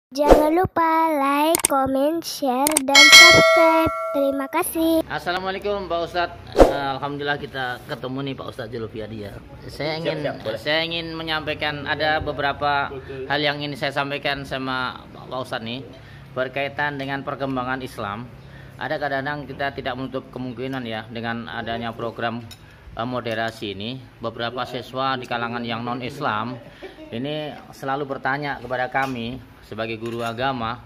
Jangan lupa like, comment, share, dan subscribe. Terima kasih. Assalamualaikum Pak Ustadz. Alhamdulillah kita ketemu nih Pak Ustadz Zulfiadi ya. Saya ingin menyampaikan ada beberapa hal yang ingin saya sampaikan sama Pak Ustadz nih berkaitan dengan perkembangan Islam. Ada kadang-kadang kita tidak menutup kemungkinan ya dengan adanya program moderasi ini, beberapa siswa di kalangan yang non Islam ini selalu bertanya kepada kami sebagai guru agama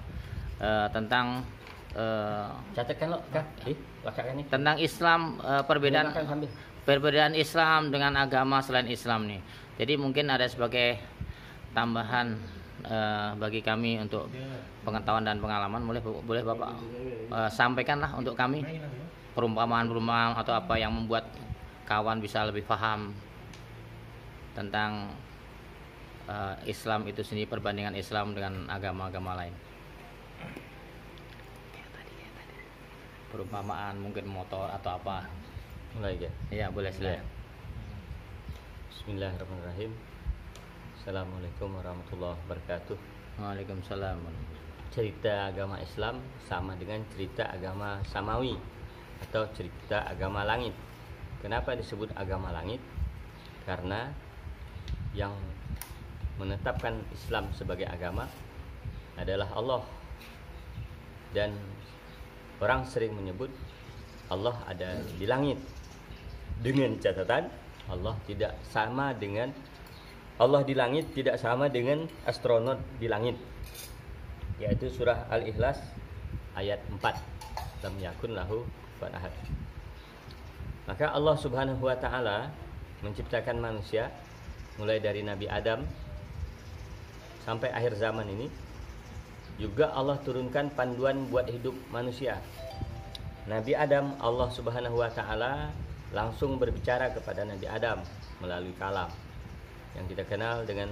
tentang tentang Islam, perbedaan Islam dengan agama selain Islam nih. Jadi mungkin ada sebagai tambahan bagi kami untuk pengetahuan dan pengalaman, boleh Bapak sampaikanlah untuk kami perumpamaan atau apa yang membuat kawan bisa lebih paham tentang Islam itu sendiri, perbandingan Islam dengan agama-agama lain. Perumpamaan mungkin motor atau apa. Mulai ya? Iya, boleh silakan. Bismillahirrahmanirrahim. Assalamualaikum warahmatullahi wabarakatuh. Waalaikumsalam. Cerita agama Islam sama dengan cerita agama Samawi atau cerita agama langit. Kenapa disebut agama langit? Karena yang menetapkan Islam sebagai agama adalah Allah, dan orang sering menyebut Allah ada di langit, dengan catatan Allah tidak sama dengan Allah di langit tidak sama dengan astronot di langit, yaitu surah Al-Ikhlas ayat 4, lam yakun lahu kufuwan ahad. Maka Allah Subhanahu wa taala menciptakan manusia mulai dari Nabi Adam sampai akhir zaman ini. Juga Allah turunkan panduan buat hidup manusia. Nabi Adam, Allah Subhanahu wa taala langsung berbicara kepada Nabi Adam melalui kalam yang kita kenal dengan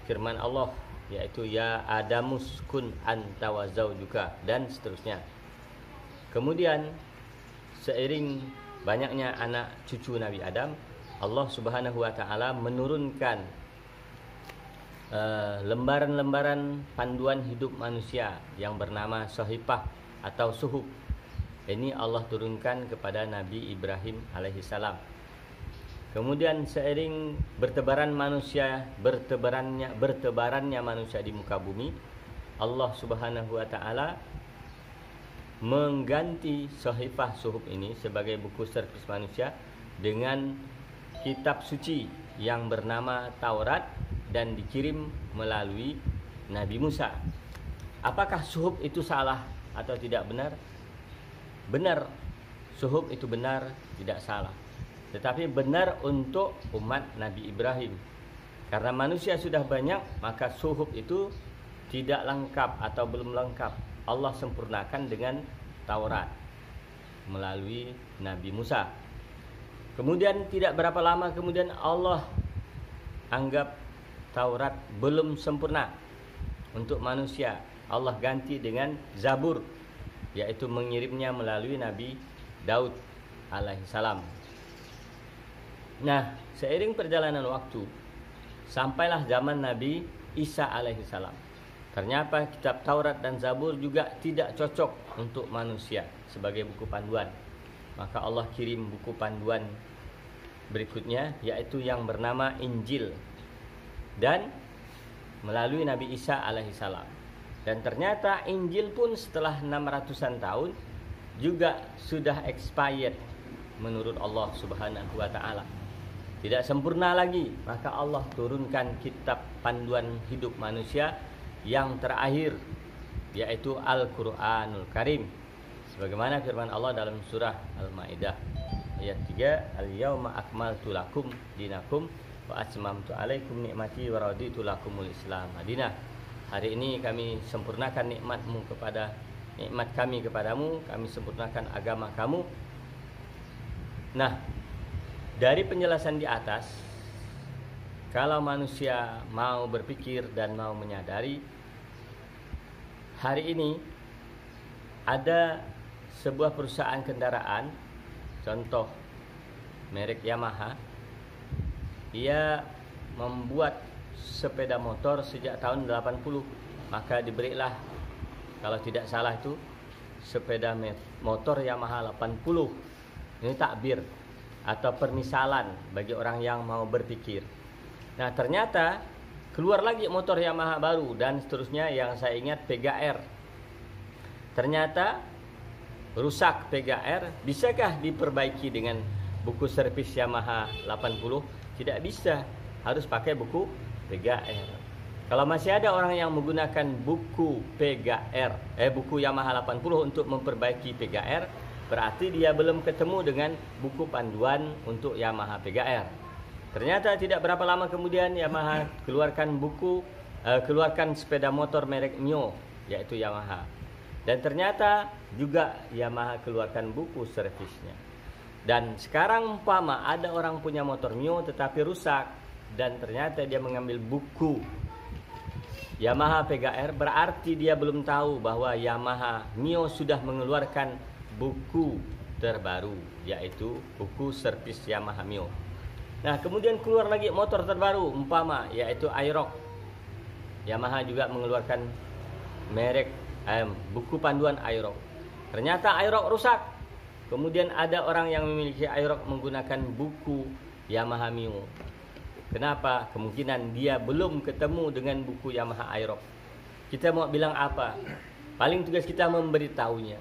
firman Allah, yaitu ya Adamus kun anta wa zaujuka, dan seterusnya. Kemudian seiring banyaknya anak cucu Nabi Adam, Allah Subhanahu wa taala menurunkan lembaran-lembaran panduan hidup manusia yang bernama Sohifah atau Suhuf. Ini Allah turunkan kepada Nabi Ibrahim alaihissalam. Kemudian seiring bertebarannya manusia di muka bumi, Allah Subhanahu wa taala mengganti Sohifah Suhuf ini sebagai buku servis manusia dengan kitab suci yang bernama Taurat dan dikirim melalui Nabi Musa. Apakah suhuf itu salah atau tidak benar? Benar, suhuf itu benar, tidak salah. Tetapi benar untuk umat Nabi Ibrahim. Karena manusia sudah banyak, maka suhuf itu tidak lengkap atau belum lengkap. Allah sempurnakan dengan Taurat melalui Nabi Musa. Kemudian tidak berapa lama kemudian Allah anggap Taurat belum sempurna untuk manusia. Allah ganti dengan Zabur, yaitu mengirimnya melalui Nabi Daud alaihissalam. Nah, seiring perjalanan waktu sampailah zaman Nabi Isa alaihissalam. Ternyata kitab Taurat dan Zabur juga tidak cocok untuk manusia sebagai buku panduan. Maka Allah kirim buku panduan berikutnya, yaitu yang bernama Injil, dan melalui Nabi Isa alaihissalam. Dan ternyata Injil pun setelah 600-an tahun juga sudah expired menurut Allah Subhanahu wa taala. Tidak sempurna lagi, maka Allah turunkan kitab panduan hidup manusia yang terakhir, yaitu Al-Qur'anul Karim. Sebagaimana firman Allah dalam surah Al-Maidah ayat 3, Al-yauma akmaltu lakum dinakum wa atmamtu alaikum nikmati wa raditu lakumul Islam madinah. Hari ini kami sempurnakan nikmat kami kepadamu, kami sempurnakan agama kamu. Nah, dari penjelasan di atas, kalau manusia mau berpikir dan mau menyadari, hari ini ada sebuah perusahaan kendaraan, contoh merek Yamaha, ia membuat sepeda motor sejak tahun 80. Maka diberilah, kalau tidak salah itu, sepeda motor Yamaha 80. Ini takbir atau permisalan bagi orang yang mau berpikir. Nah, ternyata keluar lagi motor Yamaha baru dan seterusnya, yang saya ingat Pega-R. Ternyata rusak Pega-R. Bisakah diperbaiki dengan buku servis Yamaha 80? Tidak bisa, harus pakai buku Pega-R. Kalau masih ada orang yang menggunakan buku Pega-R, buku Yamaha 80 untuk memperbaiki Pega-R, berarti dia belum ketemu dengan buku panduan untuk Yamaha Pega-R. Ternyata tidak berapa lama kemudian Yamaha keluarkan sepeda motor merek Mio, yaitu Yamaha. Dan ternyata juga Yamaha keluarkan buku servisnya. Dan sekarang umpama ada orang punya motor Mio tetapi rusak, dan ternyata dia mengambil buku Yamaha Pega-R, berarti dia belum tahu bahwa Yamaha Mio sudah mengeluarkan buku terbaru, yaitu buku servis Yamaha Mio. Nah, kemudian keluar lagi motor terbaru umpama, yaitu Aerox. Yamaha juga mengeluarkan merek buku panduan Aerox. Ternyata Aerox rusak. Kemudian ada orang yang memiliki Aerox menggunakan buku Yamaha Mio. Kenapa? Kemungkinan dia belum ketemu dengan buku Yamaha Aerox. Kita mau bilang apa? Paling tugas kita memberitahunya.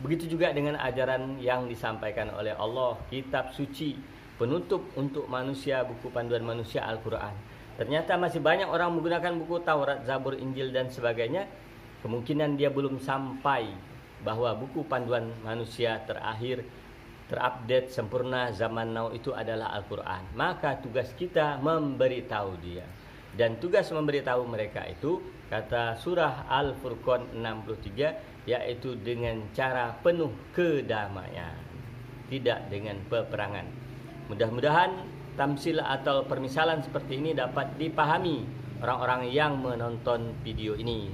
Begitu juga dengan ajaran yang disampaikan oleh Allah, kitab suci, penutup untuk manusia, buku panduan manusia Al-Quran. Ternyata masih banyak orang menggunakan buku Taurat, Zabur, Injil dan sebagainya. Kemungkinan dia belum sampai bahwa buku panduan manusia terakhir, terupdate, sempurna zaman now itu adalah Al-Quran. Maka tugas kita memberitahu dia. Dan tugas memberitahu mereka itu, kata surah Al-Furqan 63, yaitu dengan cara penuh kedamaian, tidak dengan peperangan. Mudah-mudahan tamsil atau permisalan seperti ini dapat dipahami orang-orang yang menonton video ini.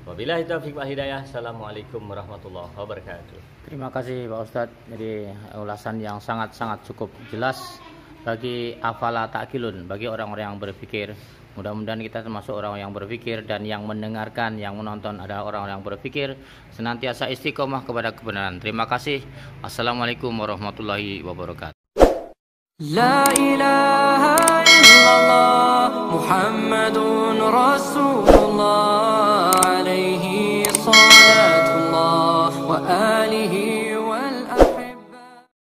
Wabillahi taufiq wal hidayah. Assalamualaikum warahmatullahi wabarakatuh. Terima kasih Pak Ustadz. Jadi ulasan yang sangat-sangat cukup jelas bagi afala ta'qilun, bagi orang-orang yang berpikir. Mudah-mudahan kita termasuk orang yang berpikir, dan yang mendengarkan, yang menonton adalah orang-orang yang berpikir, senantiasa istiqomah kepada kebenaran. Terima kasih. Assalamualaikum warahmatullahi wabarakatuh. La ilaha illallah Muhammadun Rasul